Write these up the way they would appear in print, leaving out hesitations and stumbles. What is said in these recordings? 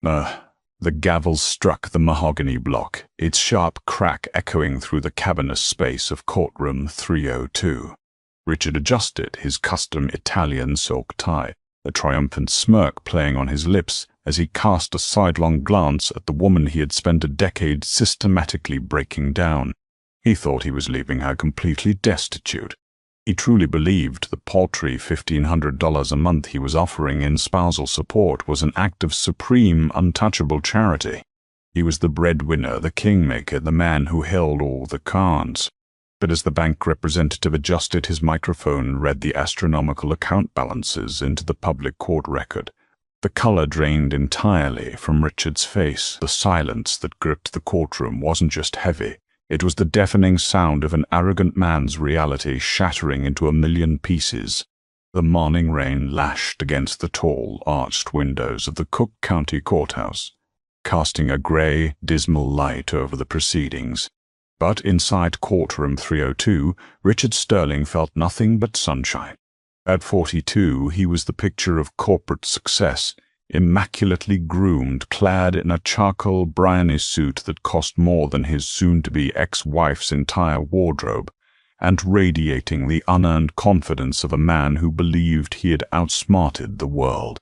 The gavel struck the mahogany block, its sharp crack echoing through the cavernous space of courtroom 302. Richard adjusted his custom Italian silk tie, a triumphant smirk playing on his lips as he cast a sidelong glance at the woman he had spent a decade systematically breaking down. He thought he was leaving her completely destitute. He truly believed the paltry $1,500 a month he was offering in spousal support was an act of supreme, untouchable charity. He was the breadwinner, the kingmaker, the man who held all the cards. But as the bank representative adjusted his microphone and read the astronomical account balances into the public court record, the color drained entirely from Richard's face. The silence that gripped the courtroom wasn't just heavy. It was the deafening sound of an arrogant man's reality shattering into a million pieces. The morning rain lashed against the tall, arched windows of the Cook County Courthouse, casting a gray, dismal light over the proceedings. But inside courtroom 302, Richard Sterling felt nothing but sunshine. At 42, he was the picture of corporate success, immaculately groomed, clad in a charcoal Bryony suit that cost more than his soon-to-be ex-wife's entire wardrobe, and radiating the unearned confidence of a man who believed he had outsmarted the world.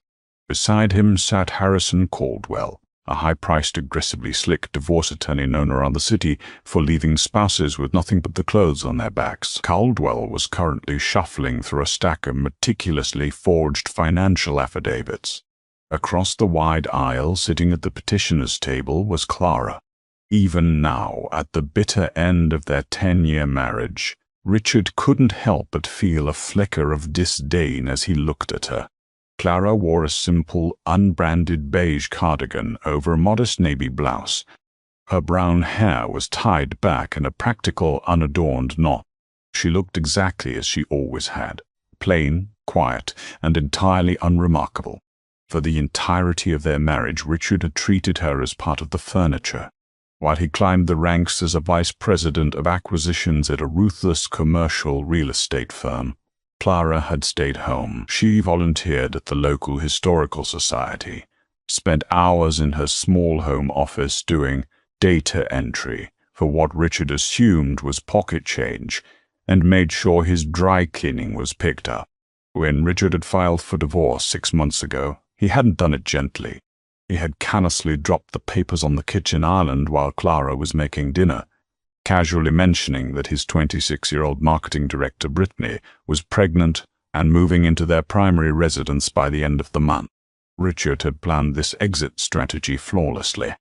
Beside him sat Harrison Caldwell, a high-priced, aggressively slick divorce attorney known around the city for leaving spouses with nothing but the clothes on their backs. Caldwell was currently shuffling through a stack of meticulously forged financial affidavits. Across the wide aisle, sitting at the petitioner's table, was Clara. Even now, at the bitter end of their 10-year marriage, Richard couldn't help but feel a flicker of disdain as he looked at her. Clara wore a simple, unbranded beige cardigan over a modest navy blouse. Her brown hair was tied back in a practical, unadorned knot. She looked exactly as she always had, plain, quiet, and entirely unremarkable. For the entirety of their marriage, Richard had treated her as part of the furniture. While he climbed the ranks as a vice president of acquisitions at a ruthless commercial real estate firm, Clara had stayed home. She volunteered at the local historical society, spent hours in her small home office doing data entry for what Richard assumed was pocket change, and made sure his dry cleaning was picked up. When Richard had filed for divorce 6 months ago, he hadn't done it gently. He had carelessly dropped the papers on the kitchen island while Clara was making dinner, casually mentioning that his 26-year-old marketing director, Brittany, was pregnant and moving into their primary residence by the end of the month. Richard had planned this exit strategy flawlessly.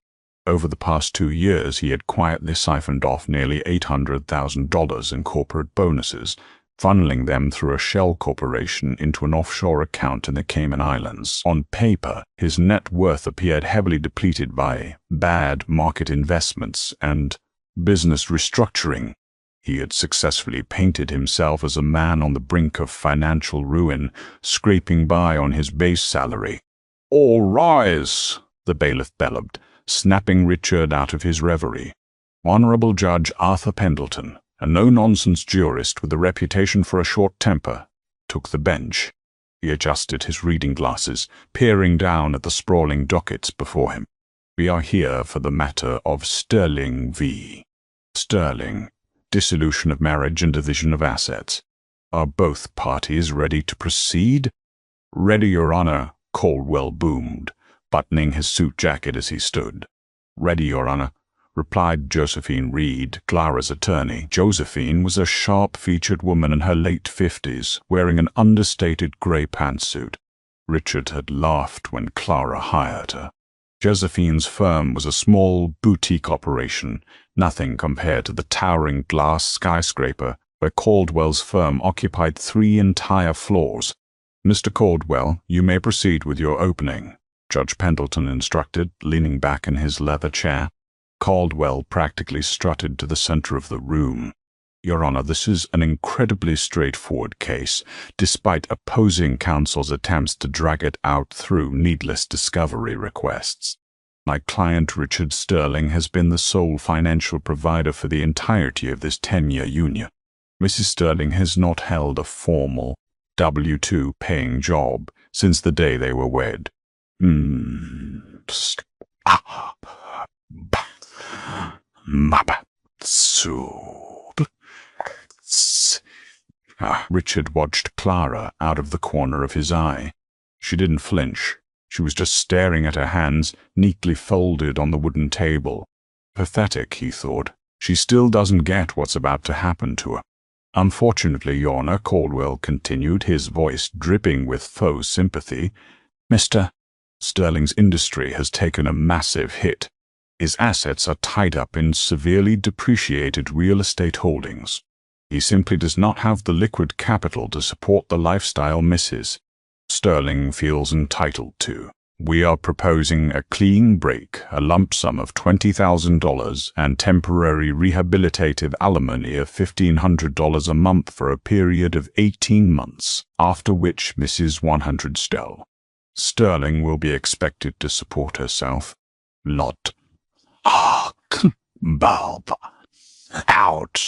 Over the past 2 years, he had quietly siphoned off nearly $800,000 in corporate bonuses, funneling them through a shell corporation into an offshore account in the Cayman Islands. On paper, his net worth appeared heavily depleted by bad market investments and business restructuring. He had successfully painted himself as a man on the brink of financial ruin, scraping by on his base salary. "All rise," the bailiff bellowed, snapping Richard out of his reverie. Honorable Judge Arthur Pendleton, a no-nonsense jurist with a reputation for a short temper, took the bench. He adjusted his reading glasses, peering down at the sprawling dockets before him. "We are here for the matter of Sterling v. Sterling, dissolution of marriage and division of assets. Are both parties ready to proceed?" "Ready, Your Honor," Caldwell boomed, buttoning his suit jacket as he stood. "Ready, Your Honor," replied Josephine Reed, Clara's attorney. Josephine was a sharp-featured woman in her late 50s, wearing an understated gray pantsuit. Richard had laughed when Clara hired her. Josephine's firm was a small, boutique operation, nothing compared to the towering glass skyscraper where Caldwell's firm occupied 3 entire floors. "Mr. Caldwell, you may proceed with your opening," Judge Pendleton instructed, leaning back in his leather chair. Caldwell practically strutted to the center of the room. "Your Honor, this is an incredibly straightforward case, despite opposing counsel's attempts to drag it out through needless discovery requests. My client, Richard Sterling, has been the sole financial provider for the entirety of this 10-year union. Mrs. Sterling has not held a formal, W-2 paying job since the day they were wed." Richard watched Clara out of the corner of his eye. She didn't flinch. She was just staring at her hands, neatly folded on the wooden table. Pathetic, he thought. She still doesn't get what's about to happen to her. Unfortunately, Your Honor, Caldwell continued, his voice dripping with faux sympathy, Mr. Sterling's industry has taken a massive hit. His assets are tied up in severely depreciated real estate holdings. He simply does not have the liquid capital to support the lifestyle Mrs. Sterling feels entitled to. We are proposing a clean break, a lump sum of $20,000 and temporary rehabilitative alimony of $1,500 a month for a period of 18 months, after which Mrs. 100 Sterling will be expected to support herself. Lot. Bulb. Out.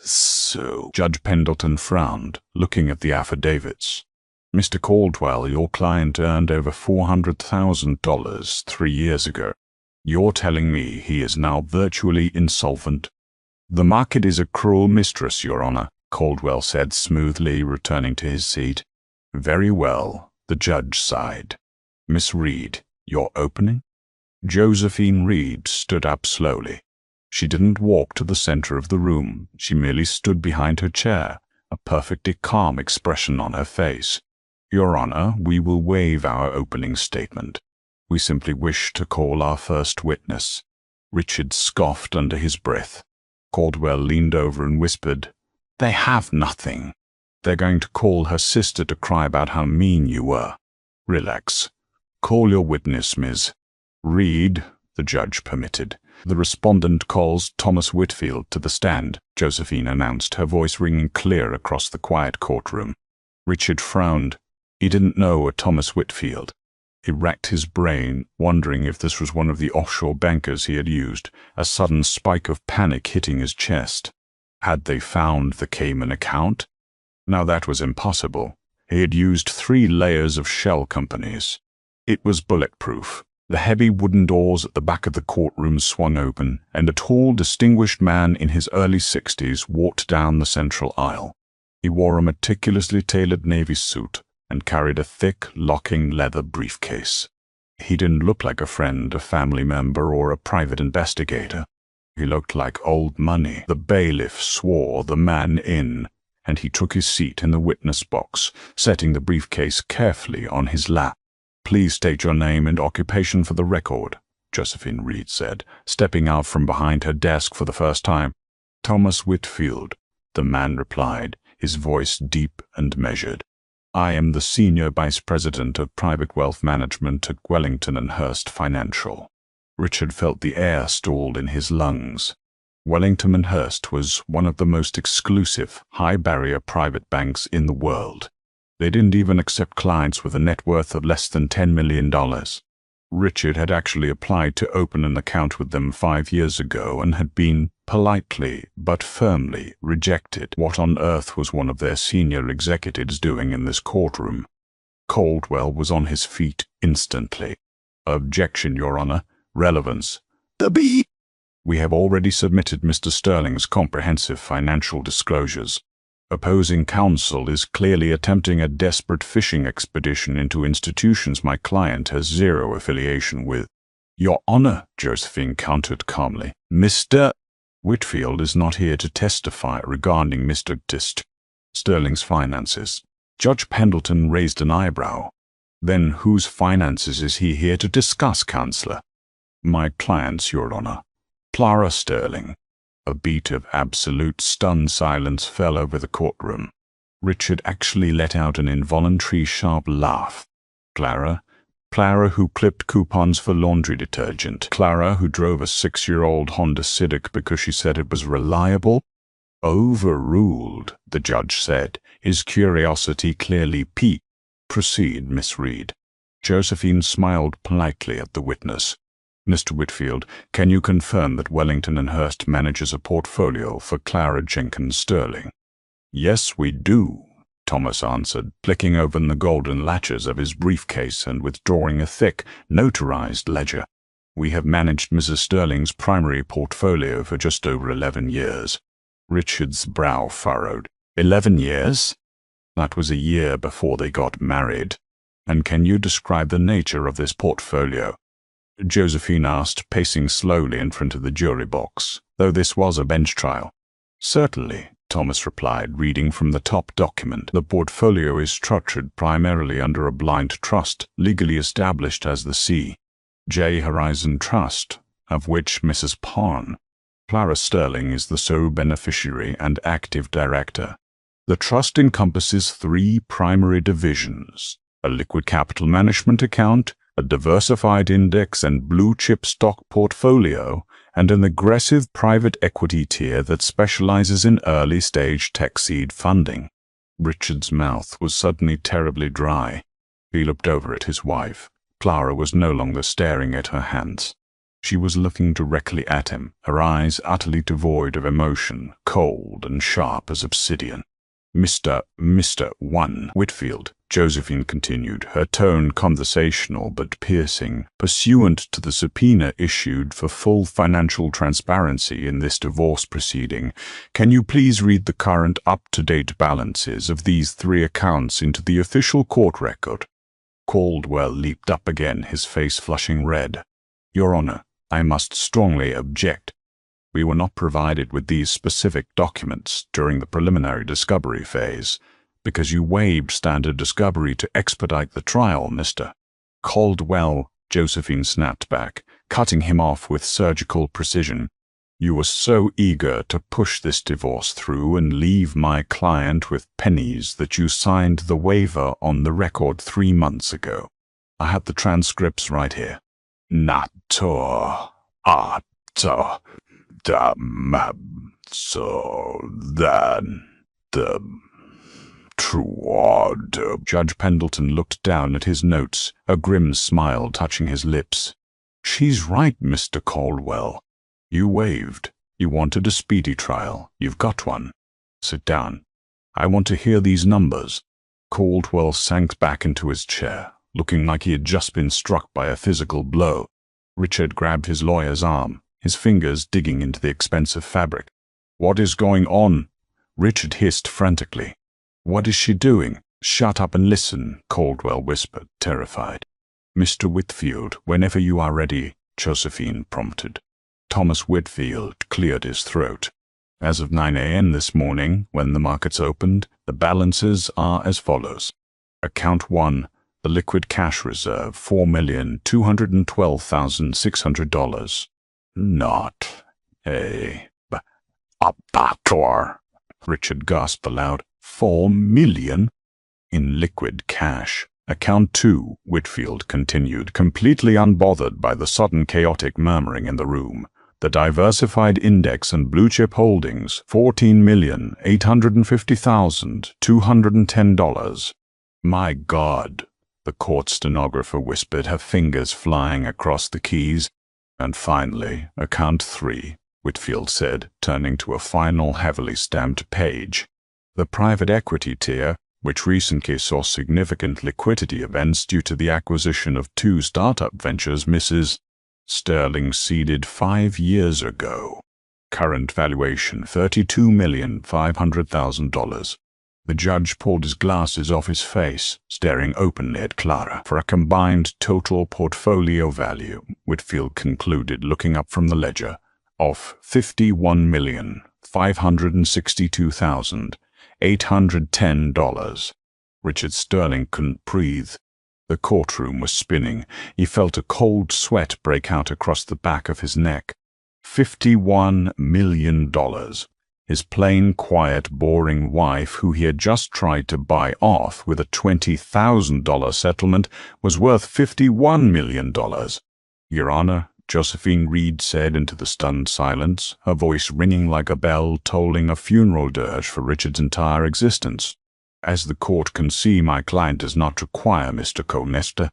So, Judge Pendleton frowned, looking at the affidavits. Mr. Caldwell, your client earned over $400,000 3 years ago. You're telling me he is now virtually insolvent? The market is a cruel mistress, Your Honor, Caldwell said smoothly, returning to his seat. Very well, the judge sighed. Miss Reed, your opening? Josephine Reed stood up slowly. She didn't walk to the center of the room. She merely stood behind her chair, a perfectly calm expression on her face. Your Honor, we will waive our opening statement. We simply wish to call our first witness. Richard scoffed under his breath. Caldwell leaned over and whispered, They have nothing. They're going to call her sister to cry about how mean you were. Relax. Call your witness, Ms. Reed, the judge permitted. The respondent calls Thomas Whitfield to the stand, Josephine announced, her voice ringing clear across the quiet courtroom. Richard frowned. He didn't know a Thomas Whitfield. He racked his brain, wondering if this was one of the offshore bankers he had used, a sudden spike of panic hitting his chest. Had they found the Cayman account? Now that was impossible. He had used 3 layers of shell companies. It was bulletproof. The heavy wooden doors at the back of the courtroom swung open, and a tall, distinguished man in his early 60s walked down the central aisle. He wore a meticulously tailored navy suit and carried a thick, locking leather briefcase. He didn't look like a friend, a family member, or a private investigator. He looked like old money. The bailiff swore the man in, and he took his seat in the witness box, setting the briefcase carefully on his lap. Please state your name and occupation for the record, Josephine Reed said, stepping out from behind her desk for the first time. Thomas Whitfield, the man replied, his voice deep and measured. I am the Senior Vice President of Private Wealth Management at Wellington and Hurst Financial. Richard felt the air stalled in his lungs. Wellington and Hurst was one of the most exclusive, high-barrier private banks in the world. They didn't even accept clients with a net worth of less than $10 million. Richard had actually applied to open an account with them 5 years ago and had been politely but firmly rejected. What on earth was one of their senior executives doing in this courtroom? Caldwell was on his feet instantly. Objection, Your Honor. Relevance. We have already submitted Mr. Sterling's comprehensive financial disclosures. Opposing counsel is clearly attempting a desperate fishing expedition into institutions my client has zero affiliation with. Your Honor, Josephine countered calmly, Mr. Whitfield is not here to testify regarding Mr. Sterling's finances. Judge Pendleton raised an eyebrow. Then whose finances is he here to discuss, Counselor? My client's, Your Honor. Clara Sterling. A beat of absolute stunned silence fell over the courtroom. Richard actually let out an involuntary sharp laugh. Clara who clipped coupons for laundry detergent. Clara who drove a 6-year-old Honda Civic because she said it was reliable. Overruled, the judge said, his curiosity clearly piqued. Proceed, Miss Reed. Josephine smiled politely at the witness. Mr. Whitfield, can you confirm that Wellington and Hurst manages a portfolio for Clara Jenkins Sterling? Yes, we do, Thomas answered, flicking open the golden latches of his briefcase and withdrawing a thick, notarized ledger. "We have managed Mrs. Sterling's primary portfolio for just over 11 years. Richard's brow furrowed. 11 years? That was a year before they got married. "And can you describe the nature of this portfolio?" Josephine asked, pacing slowly in front of the jury box, though this was a bench trial. "Certainly," Thomas replied, reading from the top document. "The portfolio is structured primarily under a blind trust, legally established as the C.J. Horizon Trust, of which Mrs. Clara Sterling is the sole beneficiary and active director. The trust encompasses 3 primary divisions: a liquid capital management account, a diversified index and blue-chip stock portfolio, and an aggressive private equity tier that specializes in early-stage tech seed funding." Richard's mouth was suddenly terribly dry. He looked over at his wife. Clara was no longer staring at her hands. She was looking directly at him, her eyes utterly devoid of emotion, cold and sharp as obsidian. Mr. Whitfield," Josephine continued, her tone conversational but piercing, "pursuant to the subpoena issued for full financial transparency in this divorce proceeding, can you please read the current up-to-date balances of these 3 accounts into the official court record?" Caldwell leaped up again, his face flushing red. "Your Honor, I must strongly object. We were not provided with these specific documents during the preliminary discovery phase, because you waived standard discovery to expedite the trial, Mr. Caldwell," Josephine snapped back, cutting him off with surgical precision. "You were so eager to push this divorce through and leave my client with pennies that you signed the waiver on the record 3 months ago. I have the transcripts right here." "So then the truth." Judge Pendleton looked down at his notes, a grim smile touching his lips. "She's right, Mr. Caldwell. You waived. You wanted a speedy trial. You've got one. Sit down. I want to hear these numbers." Caldwell sank back into his chair, looking like he had just been struck by a physical blow. Richard grabbed his lawyer's arm, his fingers digging into the expensive fabric. "What is going on?" Richard hissed frantically. "What is she doing?" "Shut up and listen," Caldwell whispered, terrified. "Mr. Whitfield, whenever you are ready," Josephine prompted. Thomas Whitfield cleared his throat. "As of 9 a.m. this morning, when the markets opened, the balances are as follows. Account 1, the liquid cash reserve, $4,212,600. "Not a bator," Richard gasped aloud. "4 million? In liquid cash." Account 2, Whitfield continued, completely unbothered by the sudden chaotic murmuring in the room. "The diversified index and blue-chip holdings, $14,850,210. "My God," the court stenographer whispered, her fingers flying across the keys. "And finally, account 3, Whitfield said, turning to a final heavily stamped page. "The private equity tier, which recently saw significant liquidity events due to the acquisition of 2 startup ventures Mrs. Sterling seeded 5 years ago. Current valuation $32,500,000. The judge pulled his glasses off his face, staring openly at Clara. "For a combined total portfolio value," Whitfield concluded, looking up from the ledger, "of $51,562,810. Richard Sterling couldn't breathe. The courtroom was spinning. He felt a cold sweat break out across the back of his neck. $51 million. His plain, quiet, boring wife, who he had just tried to buy off with a $20,000 settlement, was worth $51 million. "Your Honor," Josephine Reed said into the stunned silence, her voice ringing like a bell tolling a funeral dirge for Richard's entire existence. "As the court can see, my client does not require Mr. Conesta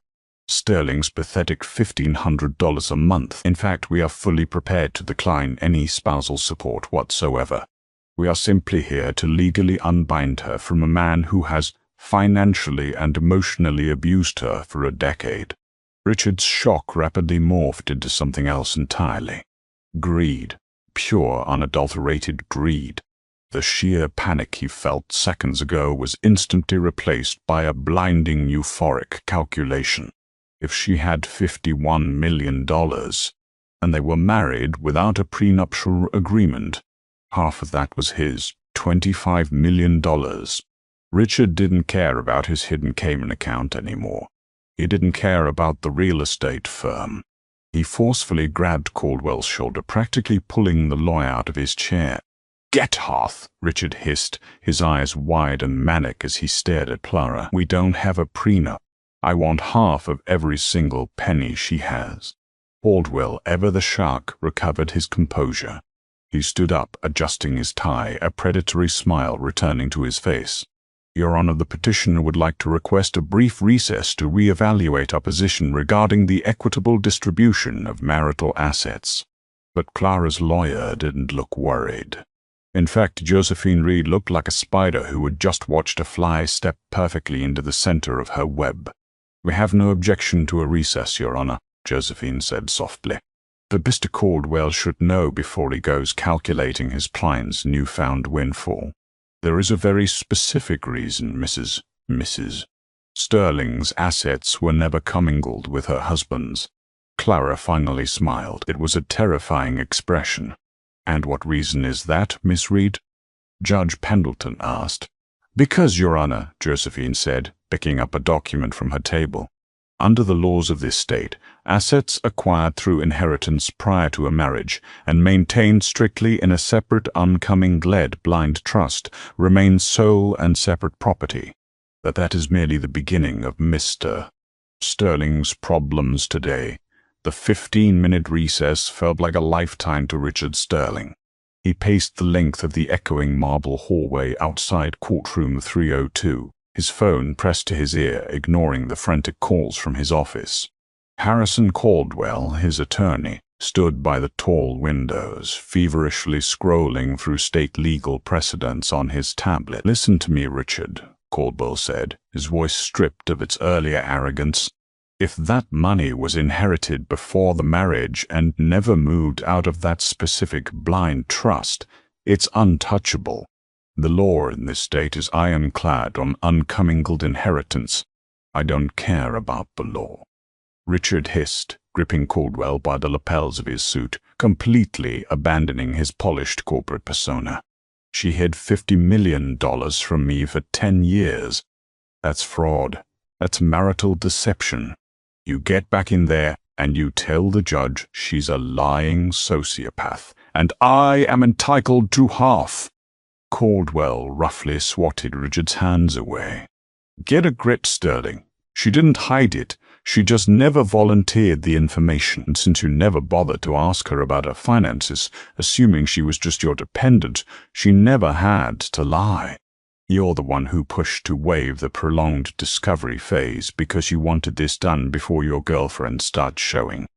Sterling's pathetic $1,500 a month. In fact, we are fully prepared to decline any spousal support whatsoever." We are simply here to legally unbind her from a man who has financially and emotionally abused her for a decade." Richard's shock rapidly morphed into something else entirely. Greed. Pure, unadulterated greed. The sheer panic he felt seconds ago was instantly replaced by a blinding euphoric calculation. If she had $51 million, and they were married without a prenuptial agreement, half of that was his, $25 million. Richard didn't care about his hidden Cayman account anymore. He didn't care about the real estate firm. He forcefully grabbed Caldwell's shoulder, practically pulling the lawyer out of his chair. "Get Hearth," Richard hissed, his eyes wide and manic as he stared at Clara. "We don't have a prenup. I want half of every single penny she has." Caldwell, ever the shark, recovered his composure. He stood up, adjusting his tie, a predatory smile returning to his face. "Your Honor, the petitioner would like to request a brief recess to re-evaluate our position regarding the equitable distribution of marital assets." But Clara's lawyer didn't look worried. In fact, Josephine Reed looked like a spider who had just watched a fly step perfectly into the center of her web. "We have no objection to a recess, Your Honor," Josephine said softly. "But Mr. Caldwell should know before he goes calculating his client's newfound windfall. There is a very specific reason, Mrs. Sterling's assets were never commingled with her husband's." Clara finally smiled. It was a terrifying expression. "And what reason is that, Miss Reed?" Judge Pendleton asked. "Because, Your Honor," Josephine said, picking up a document from her table. "Under the laws of this state, assets acquired through inheritance prior to a marriage and maintained strictly in a separate uncommingled blind trust remain sole and separate property. That is merely the beginning of Mr. Sterling's problems today." The 15-minute recess felt like a lifetime to Richard Sterling. He paced the length of the echoing marble hallway outside courtroom 302, his phone pressed to his ear, ignoring the frantic calls from his office. Harrison Caldwell, his attorney, stood by the tall windows, feverishly scrolling through state legal precedents on his tablet. "Listen to me, Richard," Caldwell said, his voice stripped of its earlier arrogance. "If that money was inherited before the marriage and never moved out of that specific blind trust, it's untouchable. The law in this state is ironclad on uncommingled inheritance. I don't care about the law." Richard hissed, gripping Caldwell by the lapels of his suit, completely abandoning his polished corporate persona. "She hid $50 million from me for 10 years. That's fraud. That's marital deception. You get back in there and you tell the judge she's a lying sociopath, and I am entitled to half." Caldwell roughly swatted Richard's hands away. "Get a grip, Sterling. She didn't hide it. She just never volunteered the information. Since you never bothered to ask her about her finances, assuming she was just your dependent, she never had to lie. You're the one who pushed to waive the prolonged discovery phase because you wanted this done before your girlfriend starts showing.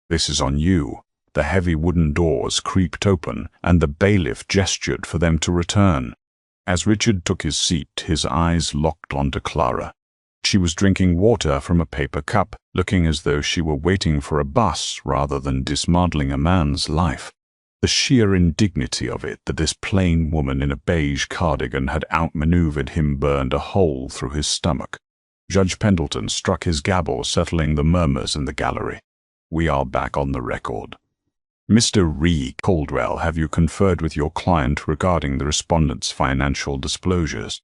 This is on you." The heavy wooden doors creaked open, and the bailiff gestured for them to return. As Richard took his seat, his eyes locked onto Clara. She was drinking water from a paper cup, looking as though she were waiting for a bus rather than dismantling a man's life. The sheer indignity of it, that this plain woman in a beige cardigan had outmaneuvered him, burned a hole through his stomach. Judge Pendleton struck his gavel, settling the murmurs in the gallery. "We are back on the record. Mr. Reed Caldwell, have you conferred with your client regarding the respondent's financial disclosures?"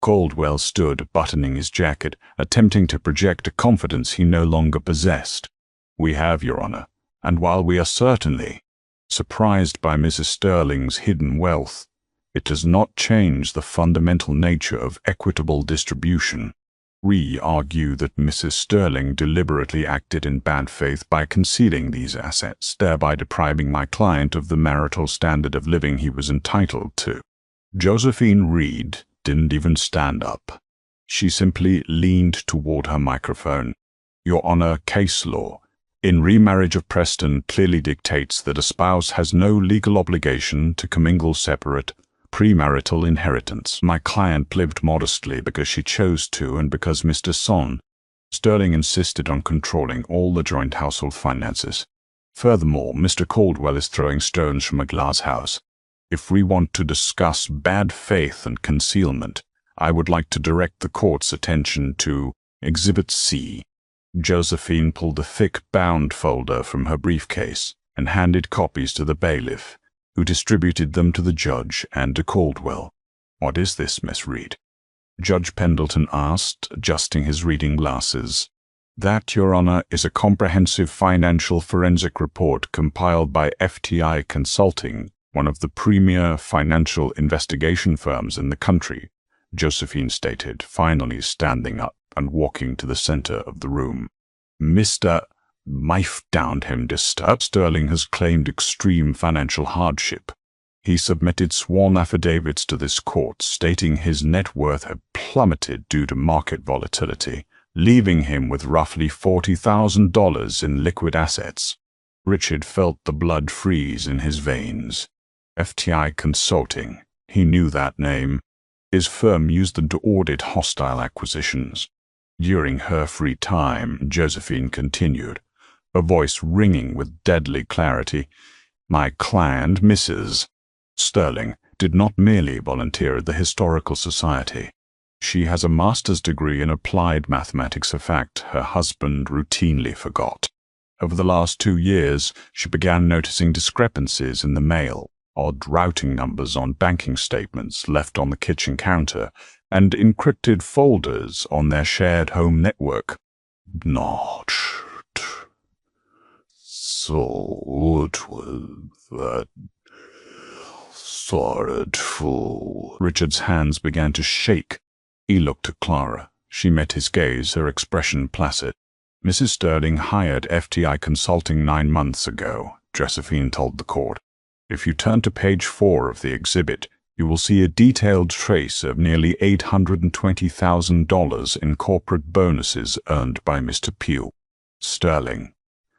Caldwell stood, buttoning his jacket, attempting to project a confidence he no longer possessed. "We have, Your Honor, and while we are certainly surprised by Mrs. Sterling's hidden wealth, it does not change the fundamental nature of equitable distribution. We argue that Mrs. Sterling deliberately acted in bad faith by concealing these assets, thereby depriving my client of the marital standard of living he was entitled to." Josephine Reed didn't even stand up. She simply leaned toward her microphone. "Your Honor, case law in remarriage of Preston clearly dictates that a spouse has no legal obligation to commingle separate, Premarital inheritance. My client lived modestly because she chose to and because Mr. Sterling insisted on controlling all the joint household finances. Furthermore, Mr. Caldwell is throwing stones from a glass house. If we want to discuss bad faith and concealment, I would like to direct the court's attention to Exhibit C. Josephine pulled a thick bound folder from her briefcase and handed copies to the bailiff, who distributed them to the judge and to Caldwell. "What is this, Miss Reed?" Judge Pendleton asked, adjusting his reading glasses. "That, Your Honor, is a comprehensive financial forensic report compiled by FTI Consulting, one of the premier financial investigation firms in the country," Josephine stated, finally standing up and walking to the center of the room. "Mr. Mife downed him disturbed. Sterling has claimed extreme financial hardship. He submitted sworn affidavits to this court stating his net worth had plummeted due to market volatility, leaving him with roughly $40,000 in liquid assets." Richard felt the blood freeze in his veins. FTI Consulting. He knew that name. His firm used them to audit hostile acquisitions. During her free time, Josephine continued, her voice ringing with deadly clarity. "My client, Mrs. Sterling, did not merely volunteer at the Historical Society. She has a master's degree in applied mathematics, a fact her husband routinely forgot. Over the last 2 years, she began noticing discrepancies in the mail, odd routing numbers on banking statements left on the kitchen counter, and encrypted folders on their shared home network. Not so it was that sorrowful. Richard's hands began to shake. He looked at Clara. She met his gaze, her expression placid. "Mrs. Sterling hired FTI Consulting 9 months ago," Josephine told the court. "If you turn to page 4 of the exhibit, you will see a detailed trace of nearly $820,000 in corporate bonuses earned by Mr. Pugh Sterling.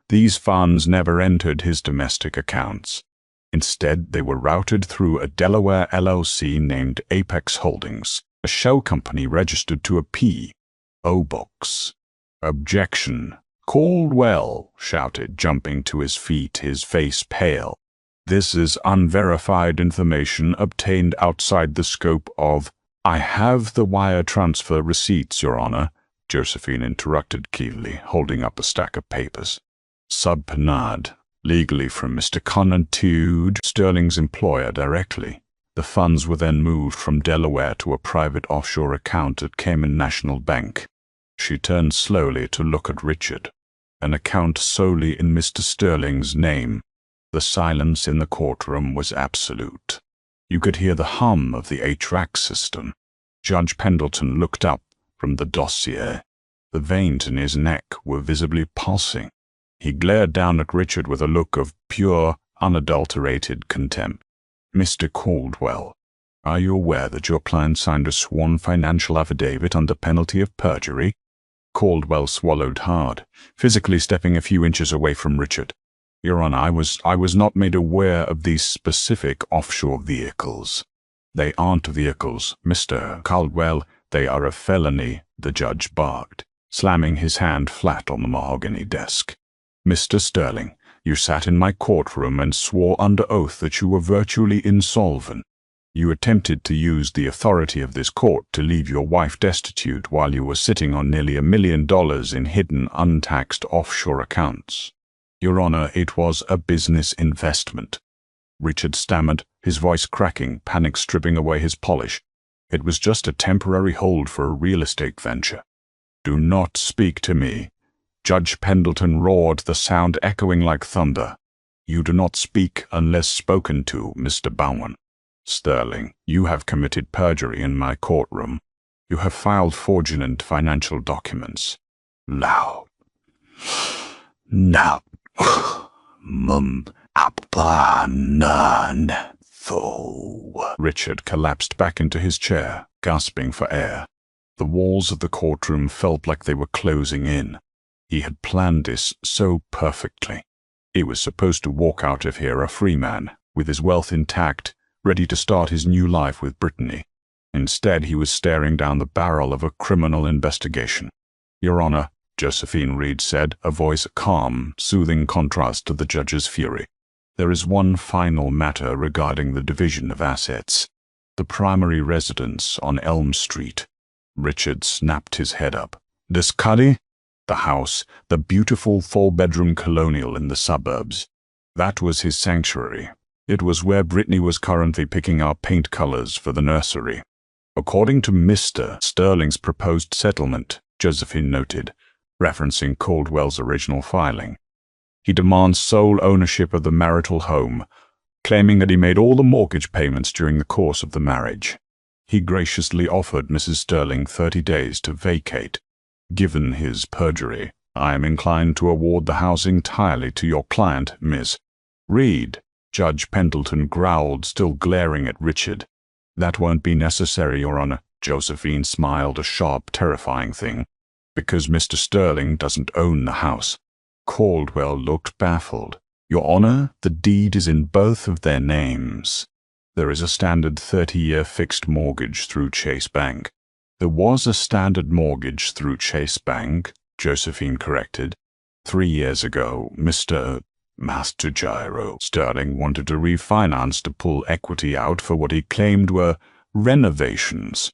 These funds never entered his domestic accounts. Instead, they were routed through a Delaware LLC named Apex Holdings, a shell company registered to a P.O. box. "Objection!" Caldwell shouted, jumping to his feet, his face pale. "This is unverified information obtained outside the scope of—" "I have the wire transfer receipts, Your Honor," Josephine interrupted keelly, holding up a stack of papers. "Subpoenaed, legally from Mr. Conan Tude, Sterling's employer, directly. The funds were then moved from Delaware to a private offshore account at Cayman National Bank." She turned slowly to look at Richard. "An account solely in Mr. Sterling's name." The silence in the courtroom was absolute. You could hear the hum of the HVAC system. Judge Pendleton looked up from the dossier. The veins in his neck were visibly pulsing. He glared down at Richard with a look of pure, unadulterated contempt. "Mr. Caldwell, are you aware that your client signed a sworn financial affidavit under penalty of perjury?" Caldwell swallowed hard, physically stepping a few inches away from Richard. "Your Honor, I was not made aware of these specific offshore vehicles." "They aren't vehicles, Mr. Caldwell. They are a felony," the judge barked, slamming his hand flat on the mahogany desk. "Mr. Sterling, you sat in my courtroom and swore under oath that you were virtually insolvent. You attempted to use the authority of this court to leave your wife destitute while you were sitting on nearly $1 million in hidden, untaxed offshore accounts." "Your Honor, it was a business investment," Richard stammered, his voice cracking, panic stripping away his polish. "It was just a temporary hold for a real estate venture." "Do not speak to me," Judge Pendleton roared, the sound echoing like thunder. "You do not speak unless spoken to, Mr. Bowen. Sterling, you have committed perjury in my courtroom. You have filed fraudulent financial documents." Loud. "Now, Richard collapsed back into his chair, gasping for air. The walls of the courtroom felt like they were closing in. He had planned this so perfectly. He was supposed to walk out of here a free man, with his wealth intact, ready to start his new life with Brittany. Instead, he was staring down the barrel of a criminal investigation. "Your Honor," Josephine Reed said, a voice a calm, soothing contrast to the judge's fury. "There is one final matter regarding the division of assets. The primary residence on Elm Street." Richard snapped his head up. "This Cuddy?" "The house, the beautiful four-bedroom colonial in the suburbs. That was his sanctuary. It was where Brittany was currently picking out paint colors for the nursery." "According to Mr. Sterling's proposed settlement," Josephine noted, referencing Caldwell's original filing, "he demands sole ownership of the marital home, claiming that he made all the mortgage payments during the course of the marriage. He graciously offered Mrs. Sterling 30 days to vacate. Given his perjury, I am inclined to award the house entirely to your client, Miss Reed." Judge Pendleton growled, still glaring at Richard. "That won't be necessary, Your Honor." Josephine smiled, a sharp, terrifying thing. "Because Mr. Sterling doesn't own the house." Caldwell looked baffled. "Your Honor, the deed is in both of their names. There is a standard 30-year fixed mortgage through Chase Bank." "There was a standard mortgage through Chase Bank," Josephine corrected. 3 years ago, Master Gyro Sterling wanted to refinance to pull equity out for what he claimed were renovations.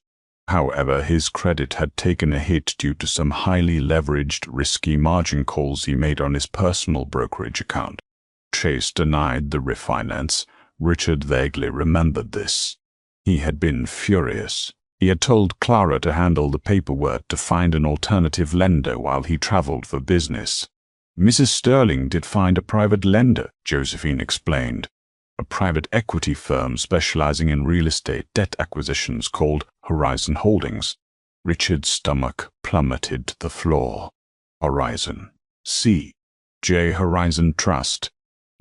However, his credit had taken a hit due to some highly leveraged, risky margin calls he made on his personal brokerage account. Chase denied the refinance. Richard vaguely remembered this. He had been furious. He had told Clara to handle the paperwork to find an alternative lender while he traveled for business. "Mrs. Sterling did find a private lender," Josephine explained. "A private equity firm specializing in real estate debt acquisitions called Horizon Holdings." Richard's stomach plummeted to the floor. "Horizon. C.J. Horizon Trust."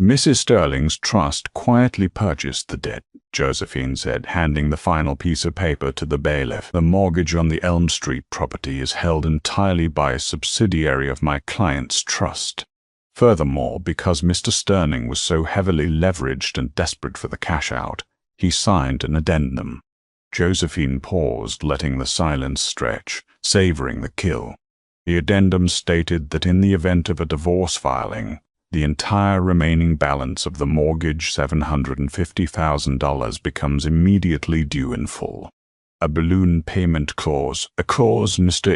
"Mrs. Sterling's trust quietly purchased the debt," Josephine said, handing the final piece of paper to the bailiff. "The mortgage on the Elm Street property is held entirely by a subsidiary of my client's trust. Furthermore, because Mr. Sterling was so heavily leveraged and desperate for the cash out, he signed an addendum." Josephine paused, letting the silence stretch, savoring the kill. The addendum stated that in the event of a divorce filing, the entire remaining balance of the mortgage, $750,000, becomes immediately due in full. A balloon payment clause, a clause Mr.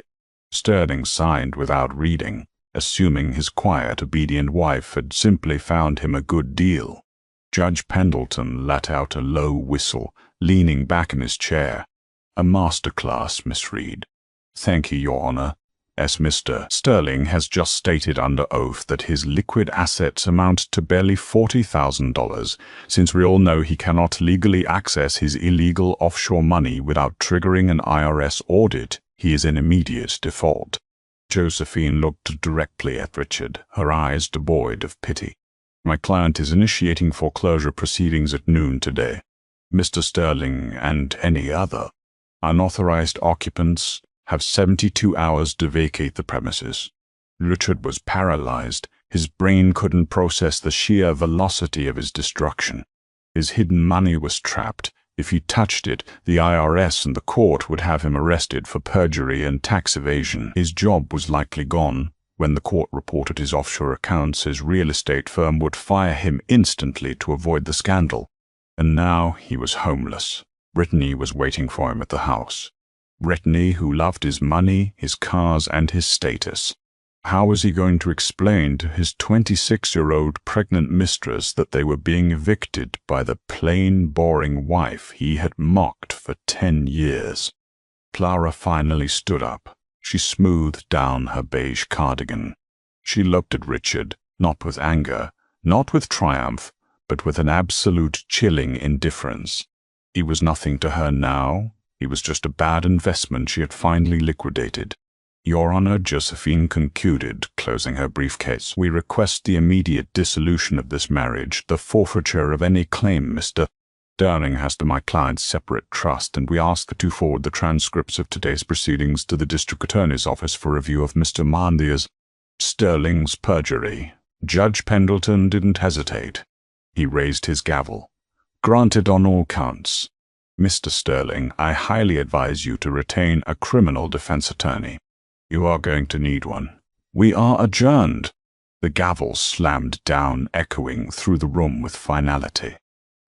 Sterling signed without reading, assuming his quiet, obedient wife had simply found him a good deal. Judge Pendleton let out a low whistle, leaning back in his chair. "A masterclass, Miss Reed." "Thank you, Your Honor. As Mr. Sterling has just stated under oath that his liquid assets amount to barely $40,000, since we all know he cannot legally access his illegal offshore money without triggering an IRS audit, he is in immediate default." Josephine looked directly at Richard, her eyes devoid of pity. "My client is initiating foreclosure proceedings at noon today. Mr. Sterling and any other unauthorized occupants have 72 hours to vacate the premises." Richard was paralyzed. His brain couldn't process the sheer velocity of his destruction. His hidden money was trapped. If he touched it, the IRS and the court would have him arrested for perjury and tax evasion. His job was likely gone. When the court reported his offshore accounts, his real estate firm would fire him instantly to avoid the scandal. And now he was homeless. Brittany was waiting for him at the house. Brittany, who loved his money, his cars, and his status. How was he going to explain to his 26-year-old pregnant mistress that they were being evicted by the plain, boring wife he had mocked for 10 years? Clara finally stood up. She smoothed down her beige cardigan. She looked at Richard, not with anger, not with triumph, but with an absolute chilling indifference. He was nothing to her now. He was just a bad investment she had finally liquidated. "Your Honor," Josephine concluded, closing her briefcase, "we request the immediate dissolution of this marriage, the forfeiture of any claim Mr. Sterling has to my client's separate trust, and we ask that you forward the transcripts of today's proceedings to the District Attorney's Office for review of Mr. Sterling's perjury." Judge Pendleton didn't hesitate. He raised his gavel. Granted on all counts. Mr. Sterling, I highly advise you to retain a criminal defense attorney. You are going to need one. We are adjourned. The gavel slammed down, echoing through the room with finality.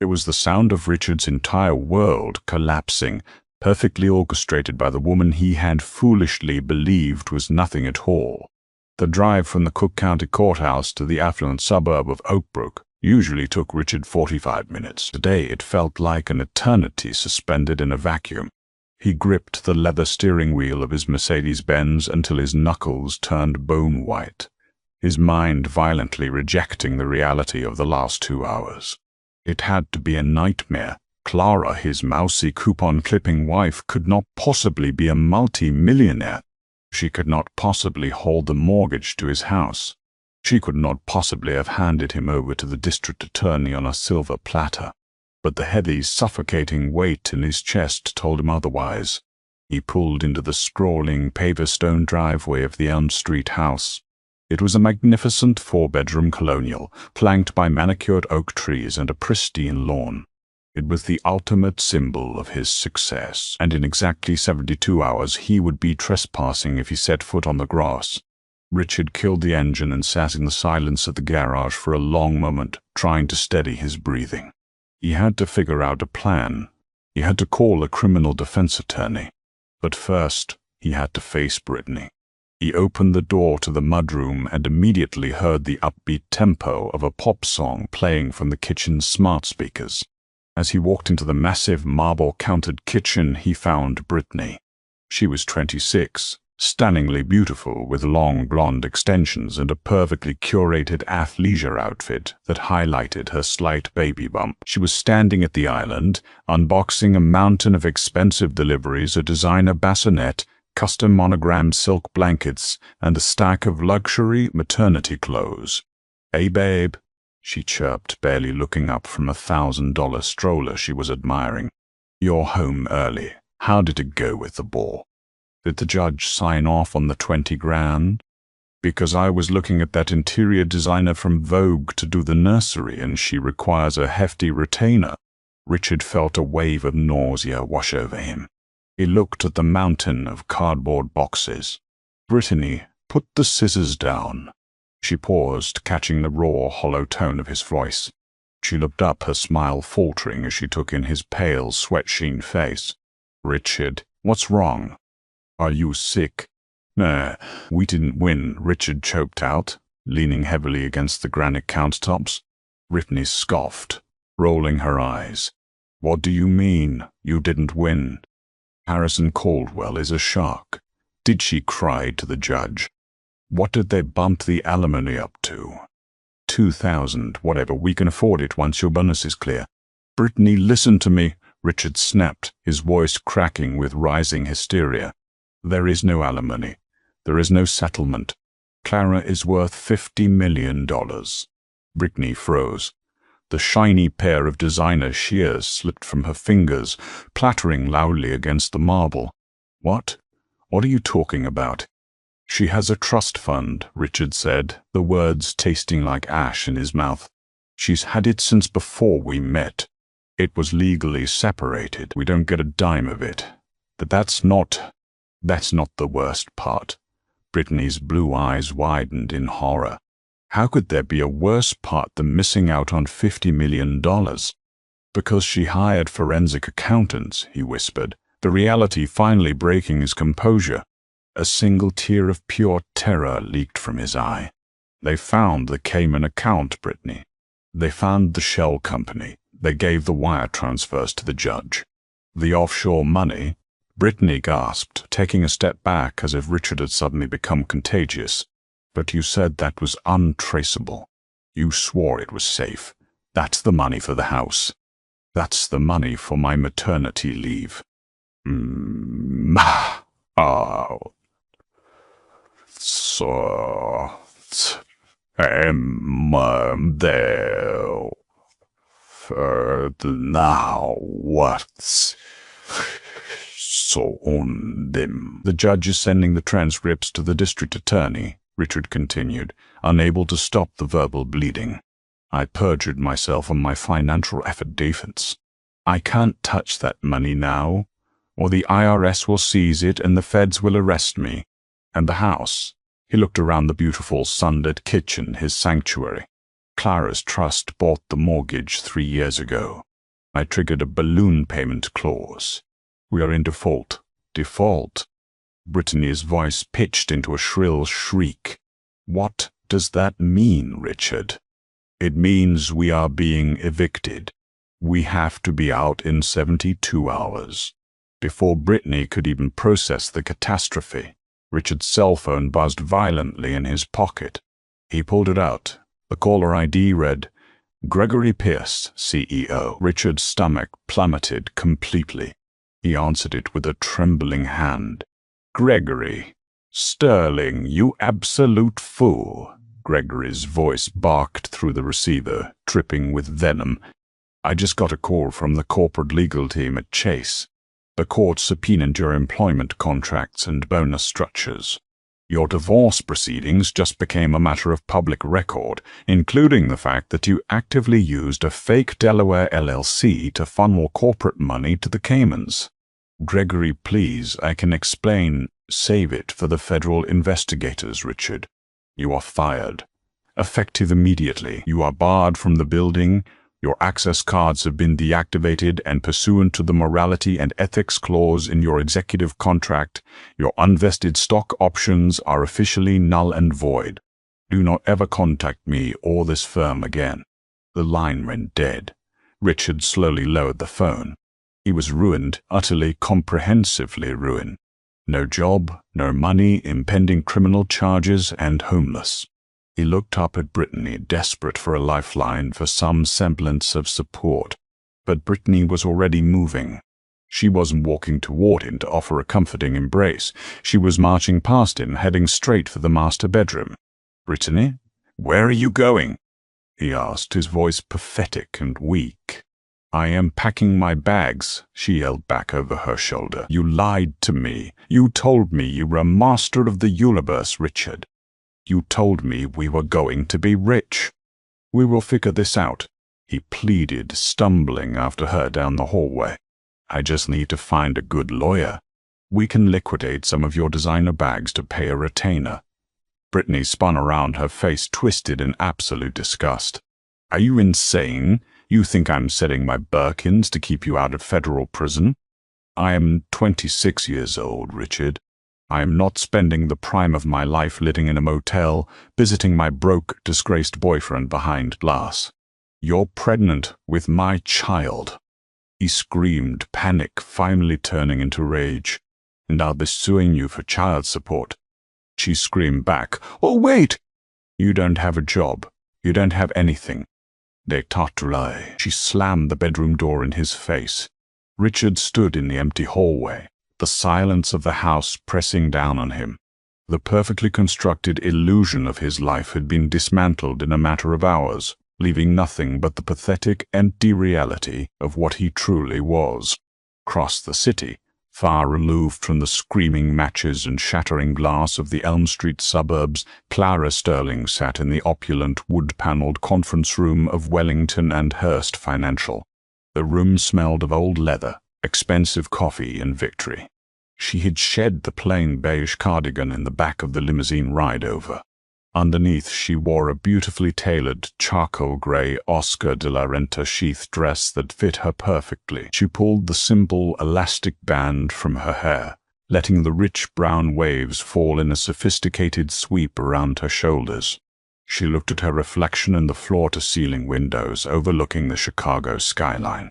It was the sound of Richard's entire world collapsing, perfectly orchestrated by the woman he had foolishly believed was nothing at all. The drive from the Cook County Courthouse to the affluent suburb of Oakbrook usually took Richard 45 minutes. Today it felt like an eternity suspended in a vacuum. He gripped the leather steering wheel of his Mercedes-Benz until his knuckles turned bone white, his mind violently rejecting the reality of the last 2 hours. It had to be a nightmare. Clara, his mousy coupon-clipping wife, could not possibly be a multi-millionaire. She could not possibly hold the mortgage to his house. She could not possibly have handed him over to the district attorney on a silver platter. But the heavy, suffocating weight in his chest told him otherwise. He pulled into the sprawling paver-stone driveway of the Elm Street house. It was a magnificent 4-bedroom colonial, flanked by manicured oak trees and a pristine lawn. It was the ultimate symbol of his success, and in exactly 72 hours he would be trespassing if he set foot on the grass. Richard killed the engine and sat in the silence of the garage for a long moment, trying to steady his breathing. He had to figure out a plan. He had to call a criminal defense attorney. But first, he had to face Brittany. He opened the door to the mudroom and immediately heard the upbeat tempo of a pop song playing from the kitchen's smart speakers. As he walked into the massive marble-countered kitchen, he found Brittany. She was 26, stunningly beautiful, with long blonde extensions and a perfectly curated athleisure outfit that highlighted her slight baby bump. She was standing at the island, unboxing a mountain of expensive deliveries, a designer bassinet, custom monogrammed silk blankets, and a stack of luxury maternity clothes. "Hey, babe," she chirped, barely looking up from a $1,000 stroller she was admiring. "You're home early. How did it go with the ball? Did the judge sign off on the 20 grand? Because I was looking at that interior designer from Vogue to do the nursery, and she requires a hefty retainer." Richard felt a wave of nausea wash over him. He looked at the mountain of cardboard boxes. "Brittany, put the scissors down." She paused, catching the raw, hollow tone of his voice. She looked up, her smile faltering as she took in his pale, sweat-sheen face. "Richard, what's wrong? Are you sick?" "Nah, we didn't win," Richard choked out, leaning heavily against the granite countertops. Brittany scoffed, rolling her eyes. "What do you mean, you didn't win? Harrison Caldwell is a shark." Did she cry to the judge? What did they bump the alimony up to? 2,000, whatever, we can afford it once your bonus is clear. "Brittany, listen to me," Richard snapped, his voice cracking with rising hysteria. "There is no alimony. There is no settlement. Clara is worth $50 million. Brittany froze. The shiny pair of designer shears slipped from her fingers, clattering loudly against the marble. "What? What are you talking about?" "She has a trust fund," Richard said, the words tasting like ash in his mouth. "She's had it since before we met. It was legally separated. We don't get a dime of it. But that's not the worst part." Brittany's blue eyes widened in horror. How could there be a worse part than missing out on $50 million? "Because she hired forensic accountants," he whispered, the reality finally breaking his composure. A single tear of pure terror leaked from his eye. "They found the Cayman account, Brittany. They found the shell company. They gave the wire transfers to the judge." "The offshore money?" Brittany gasped, taking a step back as if Richard had suddenly become contagious. "But you said that was untraceable. You swore it was safe. That's the money for the house. That's the money for my maternity leave." Oh. So, there. Now what's so on them? "The judge is sending the transcripts to the district attorney," Richard continued, unable to stop the verbal bleeding. I perjured myself on my financial affidavits. I can't touch that money now, or the IRS will seize it and the feds will arrest me. And the house. He looked around the beautiful sunlit kitchen, his sanctuary. Clara's trust bought the mortgage 3 years ago. I triggered a balloon payment clause. We are in default. Default. Brittany's voice pitched into a shrill shriek. What does that mean, Richard? It means we are being evicted. We have to be out in 72 hours. Before Brittany could even process the catastrophe, Richard's cell phone buzzed violently in his pocket. He pulled it out. The caller ID read, Gregory Pierce, CEO. Richard's stomach plummeted completely. He answered it with a trembling hand. Gregory. Sterling, you absolute fool. Gregory's voice barked through the receiver, dripping with venom. I just got a call from the corporate legal team at Chase. The court subpoenaed your employment contracts and bonus structures. Your divorce proceedings just became a matter of public record, including the fact that you actively used a fake Delaware LLC to funnel corporate money to the Caymans. Gregory, please, I can explain. Save it for the federal investigators, Richard. You are fired. Effective immediately. You are barred from the building. Your access cards have been deactivated, and pursuant to the morality and ethics clause in your executive contract, your unvested stock options are officially null and void. Do not ever contact me or this firm again. The line went dead. Richard slowly lowered the phone. He was ruined, utterly, comprehensively ruined. No job, no money, impending criminal charges, and homeless. He looked up at Brittany, desperate for a lifeline, for some semblance of support. But Brittany was already moving. She wasn't walking toward him to offer a comforting embrace. She was marching past him, heading straight for the master bedroom. Brittany, where are you going? He asked, his voice pathetic and weak. I am packing my bags, she yelled back over her shoulder. You lied to me. You told me you were a master of the universe, Richard. You told me we were going to be rich. We will figure this out, he pleaded, stumbling after her down the hallway. I just need to find a good lawyer. We can liquidate some of your designer bags to pay a retainer. Brittany spun around, her face twisted in absolute disgust. Are you insane? You think I'm setting my Birkins to keep you out of federal prison? I am 26 years old, Richard. I am not spending the prime of my life living in a motel, visiting my broke, disgraced boyfriend behind glass. You're pregnant with my child. He screamed, panic finally turning into rage. And I'll be suing you for child support. She screamed back, Oh, wait! You don't have a job. You don't have anything. De Tartulai. She slammed the bedroom door in his face. Richard stood in the empty hallway, the silence of the house pressing down on him. The perfectly constructed illusion of his life had been dismantled in a matter of hours, leaving nothing but the pathetic, empty reality of what he truly was. Across the city, far removed from the screaming matches and shattering glass of the Elm Street suburbs, Clara Sterling sat in the opulent, wood-paneled conference room of Wellington and Hearst Financial. The room smelled of old leather, expensive coffee, and victory. She had shed the plain beige cardigan in the back of the limousine ride-over. Underneath, she wore a beautifully tailored, charcoal-gray Oscar de la Renta sheath dress that fit her perfectly. She pulled the simple, elastic band from her hair, letting the rich brown waves fall in a sophisticated sweep around her shoulders. She looked at her reflection in the floor-to-ceiling windows overlooking the Chicago skyline.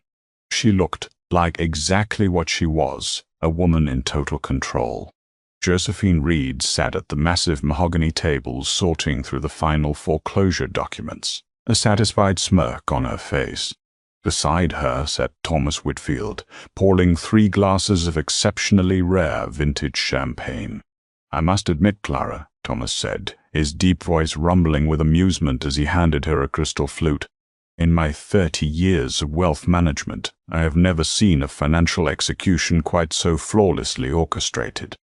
She looked like exactly what she was, a woman in total control. Josephine Reed sat at the massive mahogany table sorting through the final foreclosure documents, a satisfied smirk on her face. Beside her sat Thomas Whitfield, pouring 3 glasses of exceptionally rare vintage champagne. I must admit, Clara, Thomas said, his deep voice rumbling with amusement as he handed her a crystal flute. In my 30 years of wealth management, I have never seen a financial execution quite so flawlessly orchestrated.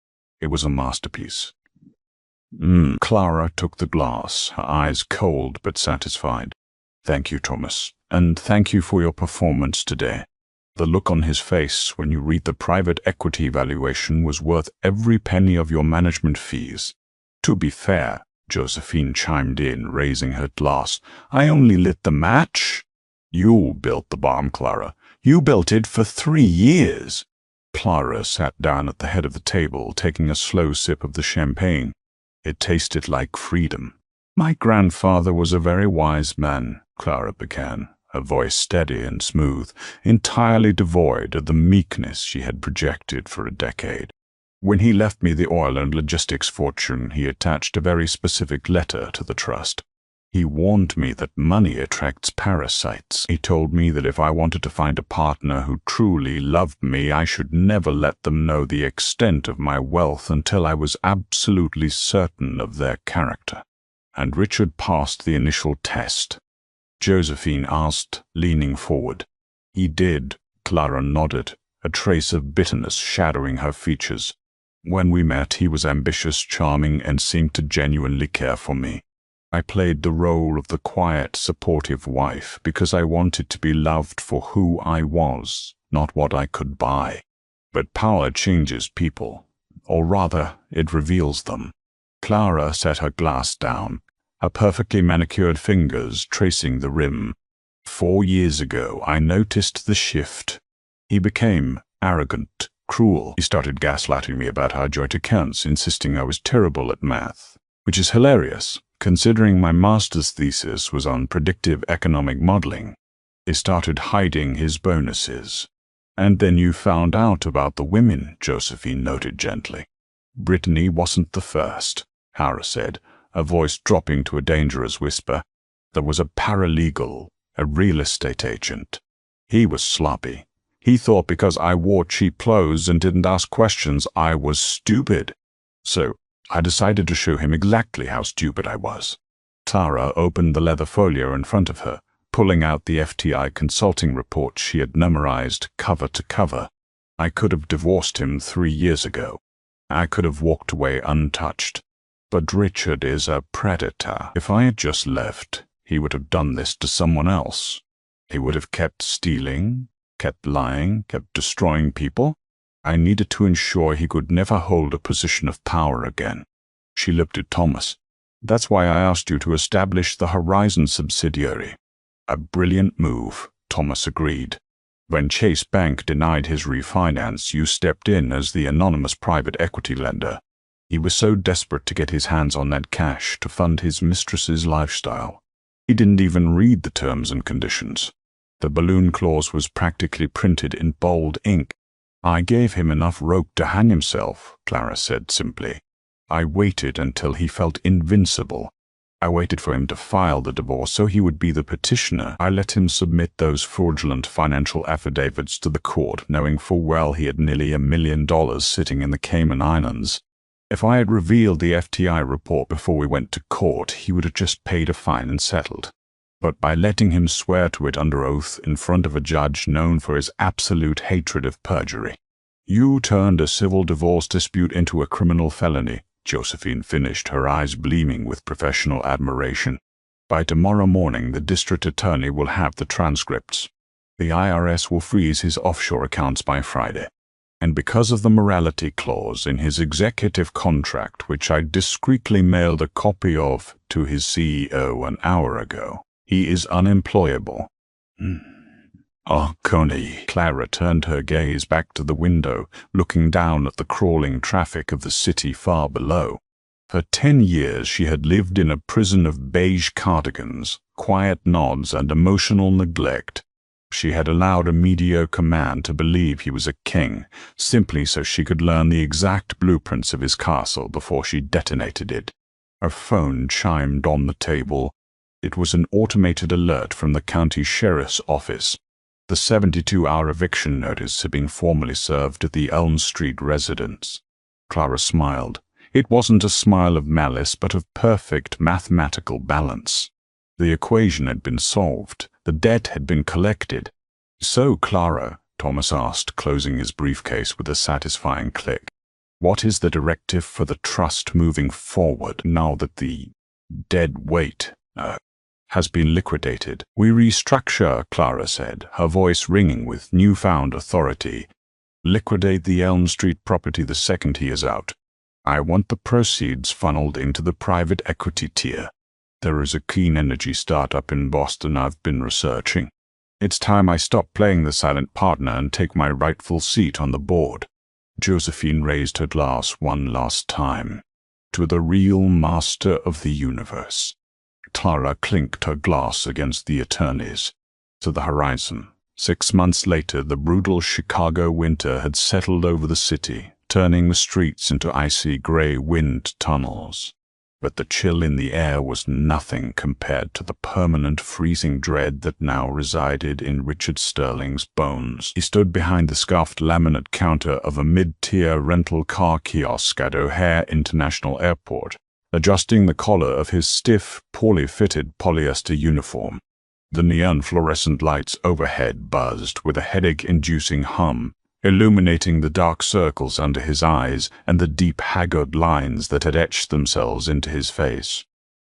It was a masterpiece. Clara took the glass, her eyes cold but satisfied. Thank you, Thomas, and thank you for your performance today. The look on his face when you read the private equity valuation was worth every penny of your management fees. To be fair, Josephine chimed in, raising her glass, I only lit the match. You built the bomb, Clara. You built it for 3 years. Clara sat down at the head of the table, taking a slow sip of the champagne. It tasted like freedom. My grandfather was a very wise man, Clara began, her voice steady and smooth, entirely devoid of the meekness she had projected for a decade. When he left me the oil and logistics fortune, he attached a very specific letter to the trust. He warned me that money attracts parasites. He told me that if I wanted to find a partner who truly loved me, I should never let them know the extent of my wealth until I was absolutely certain of their character. And Richard passed the initial test? Josephine asked, leaning forward. He did, Clara nodded, a trace of bitterness shadowing her features. When we met, he was ambitious, charming, and seemed to genuinely care for me. I played the role of the quiet, supportive wife because I wanted to be loved for who I was, not what I could buy. But power changes people, or rather, it reveals them. Clara set her glass down, her perfectly manicured fingers tracing the rim. 4 years ago, I noticed the shift. He became arrogant, cruel. He started gaslighting me about our joint accounts, insisting I was terrible at math, which is hilarious, considering my master's thesis was on predictive economic modeling. He started hiding his bonuses. And then you found out about the women, Josephine noted gently. Brittany wasn't the first, Hara said, her voice dropping to a dangerous whisper. There was a paralegal, a real estate agent. He was sloppy. He thought because I wore cheap clothes and didn't ask questions, I was stupid. So I decided to show him exactly how stupid I was. Clara opened the leather folio in front of her, pulling out the FTI consulting report she had memorized cover to cover. I could have divorced him 3 years ago. I could have walked away untouched. But Richard is a predator. If I had just left, he would have done this to someone else. He would have kept stealing, kept lying, kept destroying people. I needed to ensure he could never hold a position of power again. She looked at Thomas. That's why I asked you to establish the Horizon subsidiary. A brilliant move, Thomas agreed. When Chase Bank denied his refinance, you stepped in as the anonymous private equity lender. He was so desperate to get his hands on that cash to fund his mistress's lifestyle. He didn't even read the terms and conditions. The balloon clause was practically printed in bold ink. I gave him enough rope to hang himself, Clara said simply. I waited until he felt invincible. I waited for him to file the divorce so he would be the petitioner. I let him submit those fraudulent financial affidavits to the court, knowing full well he had nearly $1 million sitting in the Cayman Islands. If I had revealed the FTI report before we went to court, he would have just paid a fine and settled. But by letting him swear to it under oath in front of a judge known for his absolute hatred of perjury, you turned a civil divorce dispute into a criminal felony, Josephine finished, her eyes gleaming with professional admiration. By tomorrow morning, the district attorney will have the transcripts. The IRS will freeze his offshore accounts by Friday. And because of the morality clause in his executive contract, which I discreetly mailed a copy of to his CEO an hour ago, he is unemployable. Oh, Connie. Clara turned her gaze back to the window, looking down at the crawling traffic of the city far below. For 10 years she had lived in a prison of beige cardigans, quiet nods, and emotional neglect. She had allowed a mediocre man to believe he was a king, simply so she could learn the exact blueprints of his castle before she detonated it. Her phone chimed on the table. It was an automated alert from the county sheriff's office. The 72-hour eviction notice had been formally served at the Elm Street residence. Clara smiled. It wasn't a smile of malice, but of perfect mathematical balance. The equation had been solved. The debt had been collected. So, Clara, Thomas asked, closing his briefcase with a satisfying click, what is the directive for the trust moving forward now that the dead weight has been liquidated. We restructure, Clara said, her voice ringing with newfound authority. Liquidate the Elm Street property the second he is out. I want the proceeds funneled into the private equity tier. There is a clean energy startup in Boston I've been researching. It's time I stop playing the silent partner and take my rightful seat on the board. Josephine raised her glass one last time. To the real master of the universe. Clara clinked her glass against the attorney's. To the horizon. 6 months later, the brutal Chicago winter had settled over the city, turning the streets into icy gray wind tunnels. But the chill in the air was nothing compared to the permanent freezing dread that now resided in Richard Sterling's bones. He stood behind the scuffed laminate counter of a mid-tier rental car kiosk at O'Hare International Airport, adjusting the collar of his stiff, poorly fitted polyester uniform. The neon fluorescent lights overhead buzzed with a headache-inducing hum, illuminating the dark circles under his eyes and the deep, haggard lines that had etched themselves into his face.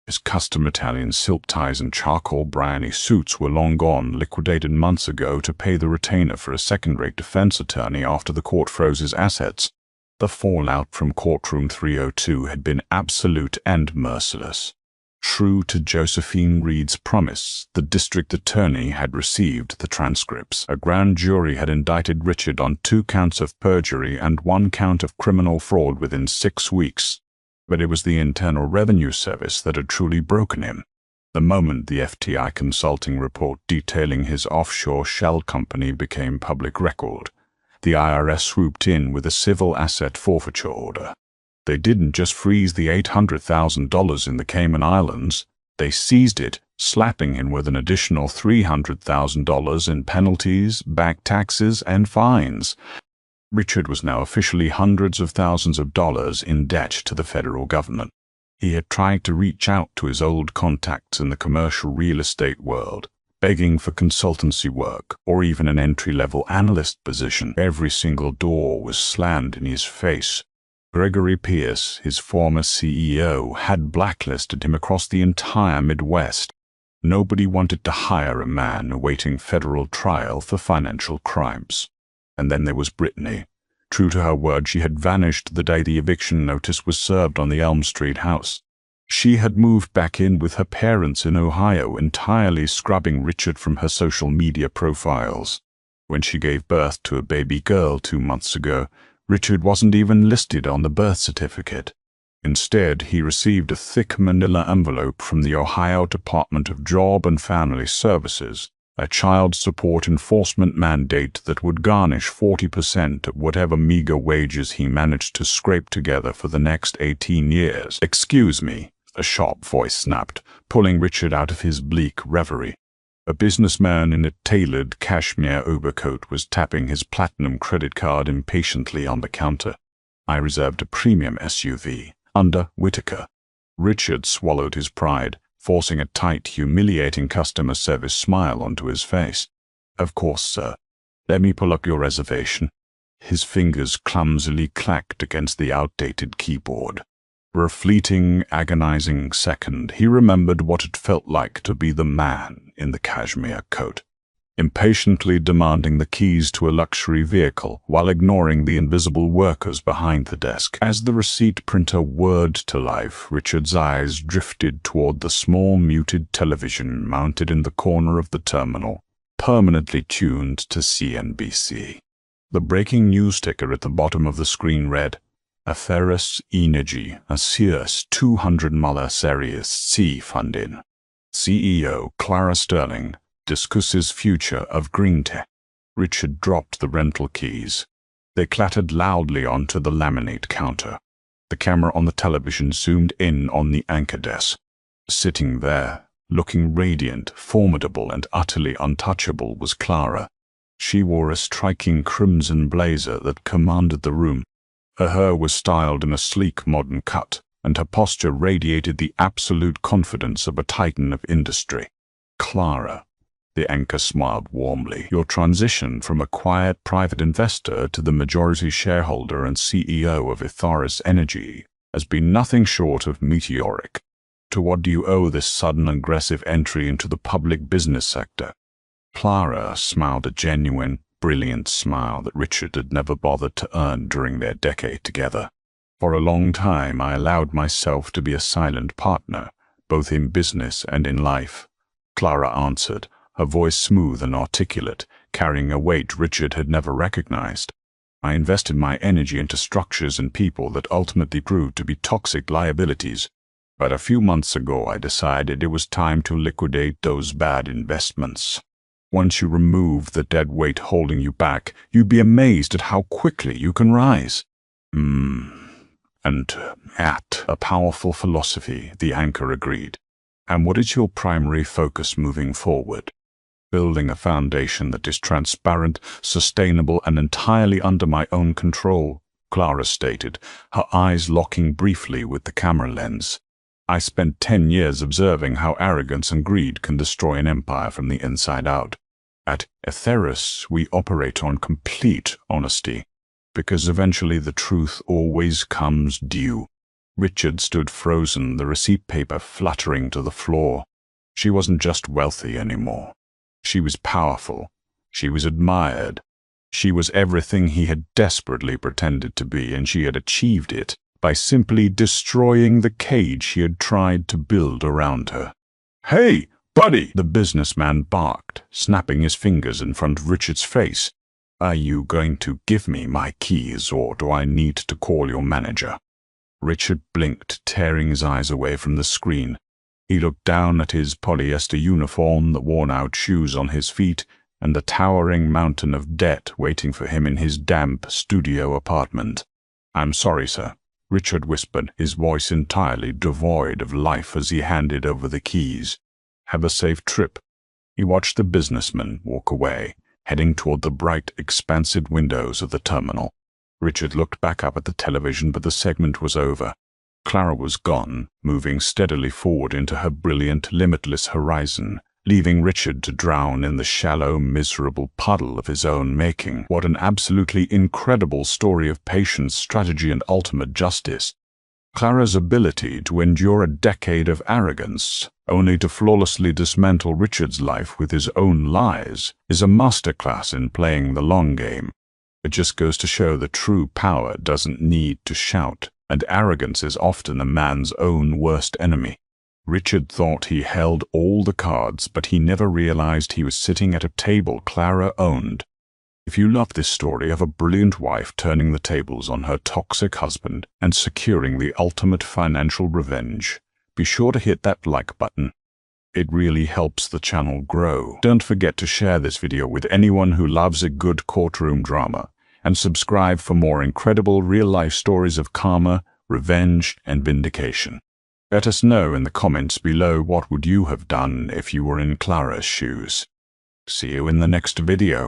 His custom Italian silk ties and charcoal brownie suits were long gone, liquidated months ago to pay the retainer for a second-rate defense attorney after the court froze his assets. The fallout from courtroom 302 had been absolute and merciless. True to Josephine Reed's promise, the district attorney had received the transcripts. A grand jury had indicted Richard on 2 counts of perjury and 1 count of criminal fraud within 6 weeks. But it was the Internal Revenue Service that had truly broken him. The moment the FTI consulting report detailing his offshore shell company became public record, the IRS swooped in with a civil asset forfeiture order. They didn't just freeze the $800,000 in the Cayman Islands, they seized it, slapping him with an additional $300,000 in penalties, back taxes, and fines. Richard was now officially hundreds of thousands of dollars in debt to the federal government. He had tried to reach out to his old contacts in the commercial real estate world, begging for consultancy work or even an entry-level analyst position. Every single door was slammed in his face. Gregory Pierce, his former CEO, had blacklisted him across the entire Midwest. Nobody wanted to hire a man awaiting federal trial for financial crimes. And then there was Brittany. True to her word, she had vanished the day the eviction notice was served on the Elm Street house. She had moved back in with her parents in Ohio, entirely scrubbing Richard from her social media profiles. When she gave birth to a baby girl 2 months ago, Richard wasn't even listed on the birth certificate. Instead, he received a thick manila envelope from the Ohio Department of Job and Family Services, a child support enforcement mandate that would garnish 40% of whatever meager wages he managed to scrape together for the next 18 years. "Excuse me," a sharp voice snapped, pulling Richard out of his bleak reverie. A businessman in a tailored cashmere overcoat was tapping his platinum credit card impatiently on the counter. "I reserved a premium SUV, under Whitaker." Richard swallowed his pride, forcing a tight, humiliating customer service smile onto his face. "Of course, sir. Let me pull up your reservation." His fingers clumsily clacked against the outdated keyboard. For a fleeting, agonizing second, he remembered what it felt like to be the man in the cashmere coat, impatiently demanding the keys to a luxury vehicle while ignoring the invisible workers behind the desk. As the receipt printer whirred to life, Richard's eyes drifted toward the small, muted television mounted in the corner of the terminal, permanently tuned to CNBC. The breaking news ticker at the bottom of the screen read, "Aferis Energy assures $200 Series C funding. CEO Clara Sterling discusses future of green tech." Richard dropped the rental keys. They clattered loudly onto the laminate counter. The camera on the television zoomed in on the anchor desk. Sitting there, looking radiant, formidable, and utterly untouchable, was Clara. She wore a striking crimson blazer that commanded the room. Her hair was styled in a sleek modern cut, and her posture radiated the absolute confidence of a titan of industry. "Clara," the anchor smiled warmly, "your transition from a quiet private investor to the majority shareholder and CEO of Aferis Energy has been nothing short of meteoric. To what do you owe this sudden aggressive entry into the public business sector?" Clara smiled a genuine, brilliant smile that Richard had never bothered to earn during their decade together. "For a long time, I allowed myself to be a silent partner, both in business and in life," Clara answered, her voice smooth and articulate, carrying a weight Richard had never recognized. "I invested my energy into structures and people that ultimately proved to be toxic liabilities. But a few months ago, I decided it was time to liquidate those bad investments. Once you remove the dead weight holding you back, you'd be amazed at how quickly you can rise." And at a powerful philosophy, the anchor agreed. "And what is your primary focus moving forward?" "Building a foundation that is transparent, sustainable, and entirely under my own control," Clara stated, her eyes locking briefly with the camera lens. "I spent 10 years observing how arrogance and greed can destroy an empire from the inside out. At Etheris, we operate on complete honesty, because eventually the truth always comes due." Richard stood frozen, the receipt paper fluttering to the floor. She wasn't just wealthy anymore. She was powerful. She was admired. She was everything he had desperately pretended to be, and she had achieved it by simply destroying the cage he had tried to build around her. "Hey, buddy!" the businessman barked, snapping his fingers in front of Richard's face. "Are you going to give me my keys, or do I need to call your manager?" Richard blinked, tearing his eyes away from the screen. He looked down at his polyester uniform, the worn-out shoes on his feet, and the towering mountain of debt waiting for him in his damp studio apartment. "I'm sorry, sir," Richard whispered, his voice entirely devoid of life as he handed over the keys. "Have a safe trip." He watched the businessman walk away, heading toward the bright, expansive windows of the terminal. Richard looked back up at the television, but the segment was over. Clara was gone, moving steadily forward into her brilliant, limitless horizon, leaving Richard to drown in the shallow, miserable puddle of his own making. What an absolutely incredible story of patience, strategy, and ultimate justice. Clara's ability to endure a decade of arrogance, only to flawlessly dismantle Richard's life with his own lies, is a masterclass in playing the long game. It just goes to show that true power doesn't need to shout, and arrogance is often a man's own worst enemy. Richard thought he held all the cards, but he never realized he was sitting at a table Clara owned. If you love this story of a brilliant wife turning the tables on her toxic husband and securing the ultimate financial revenge, be sure to hit that like button. It really helps the channel grow. Don't forget to share this video with anyone who loves a good courtroom drama, and subscribe for more incredible real-life stories of karma, revenge, and vindication. Let us know in the comments below what would you have done if you were in Clara's shoes. See you in the next video.